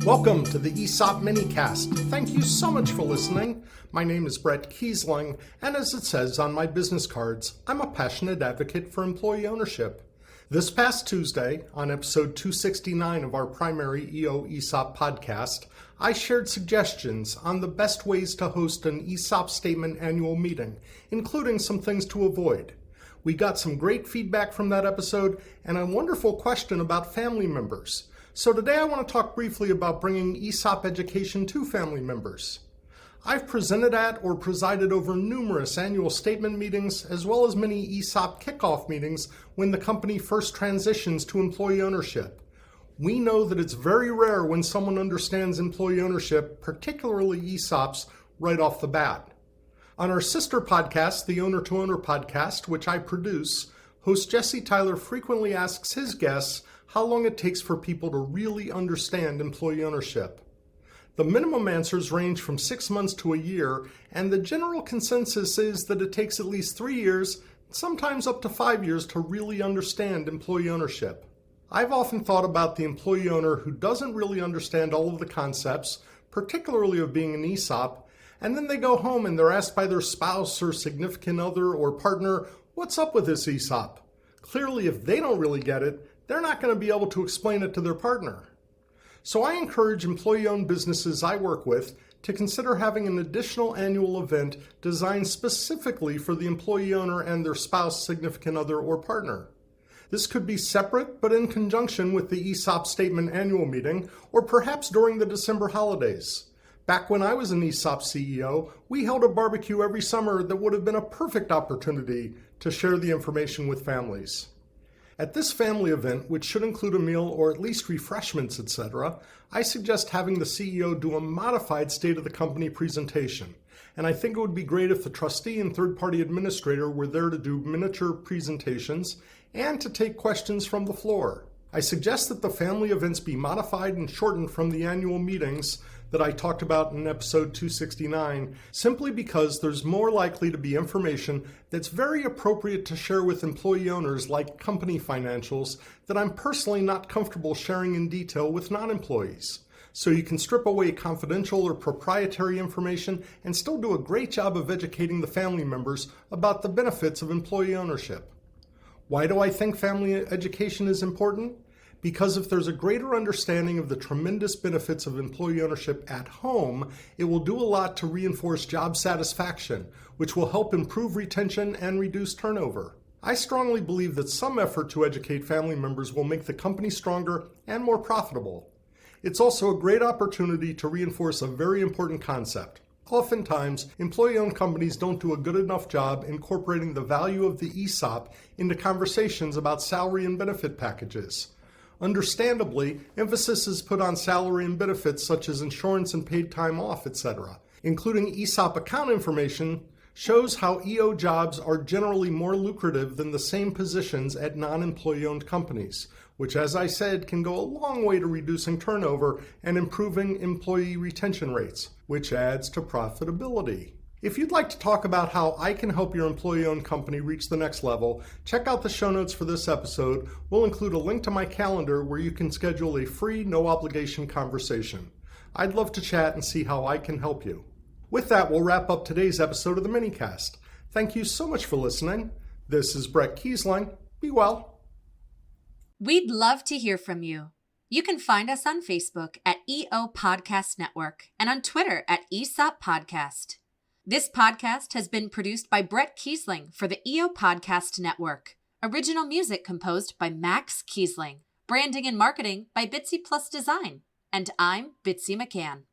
Welcome to the ESOP Minicast. Thank you so much for listening. My name is Bret Keisling, and as it says on my business cards, I'm a passionate advocate for employee ownership. This past Tuesday, on episode 269 of our primary ESOP podcast, I shared suggestions on the best ways to host an ESOP statement annual meeting, including some things to avoid. We got some great feedback from that episode and a wonderful question about family members. So today I want to talk briefly about bringing ESOP education to family members. I've presented at or presided over numerous annual statement meetings as well as many ESOP kickoff meetings when the company first transitions to employee ownership. We know that it's very rare when someone understands employee ownership, particularly ESOPs, right off the bat. On our sister podcast, the Owner to Owner podcast, which I produce, host Jesse Tyler frequently asks his guests how long it takes for people to really understand employee ownership. The minimum answers range from 6 months to a year, and the general consensus is that it takes at least 3 years, sometimes up to 5 years, to really understand employee ownership. I've often thought about the employee owner who doesn't really understand all of the concepts, particularly of being an ESOP, and then they go home and they're asked by their spouse or significant other or partner, "What's up with this ESOP?" Clearly, if they don't really get it, they're not going to be able to explain it to their partner. So I encourage employee-owned businesses I work with to consider having an additional annual event designed specifically for the employee owner and their spouse, significant other, or partner. This could be separate, but in conjunction with the ESOP Statement Annual Meeting, or perhaps during the December holidays. Back when I was an ESOP CEO, we held a barbecue every summer that would have been a perfect opportunity to share the information with families. At this family event, which should include a meal or at least refreshments, etc., I suggest having the CEO do a modified State of the Company presentation. And I think it would be great if the trustee and third-party administrator were there to do miniature presentations and to take questions from the floor. I suggest that the family events be modified and shortened from the annual meetings that I talked about in episode 269, simply because there's more likely to be information that's very appropriate to share with employee owners like company financials that I'm personally not comfortable sharing in detail with non-employees. So you can strip away confidential or proprietary information and still do a great job of educating the family members about the benefits of employee ownership. Why do I think family education is important? Because if there's a greater understanding of the tremendous benefits of employee ownership at home, it will do a lot to reinforce job satisfaction, which will help improve retention and reduce turnover. I strongly believe that some effort to educate family members will make the company stronger and more profitable. It's also a great opportunity to reinforce a very important concept. Oftentimes, employee-owned companies don't do a good enough job incorporating the value of the ESOP into conversations about salary and benefit packages. Understandably, emphasis is put on salary and benefits such as insurance and paid time off, etc. Including ESOP account information shows how EO jobs are generally more lucrative than the same positions at non-employee-owned companies, which, as I said, can go a long way to reducing turnover and improving employee retention rates, which adds to profitability. If you'd like to talk about how I can help your employee-owned company reach the next level, check out the show notes for this episode. We'll include a link to my calendar where you can schedule a free, no-obligation conversation. I'd love to chat and see how I can help you. With that, we'll wrap up today's episode of the Minicast. Thank you so much for listening. This is Bret Keisling. Be well. We'd love to hear from you. You can find us on Facebook at EO Podcast Network and on Twitter at ESOP Podcast. This podcast has been produced by Bret Keisling for the EO Podcast Network. Original music composed by Max Keisling. Branding and marketing by Bitsy Plus Design. And I'm Bitsy McCann.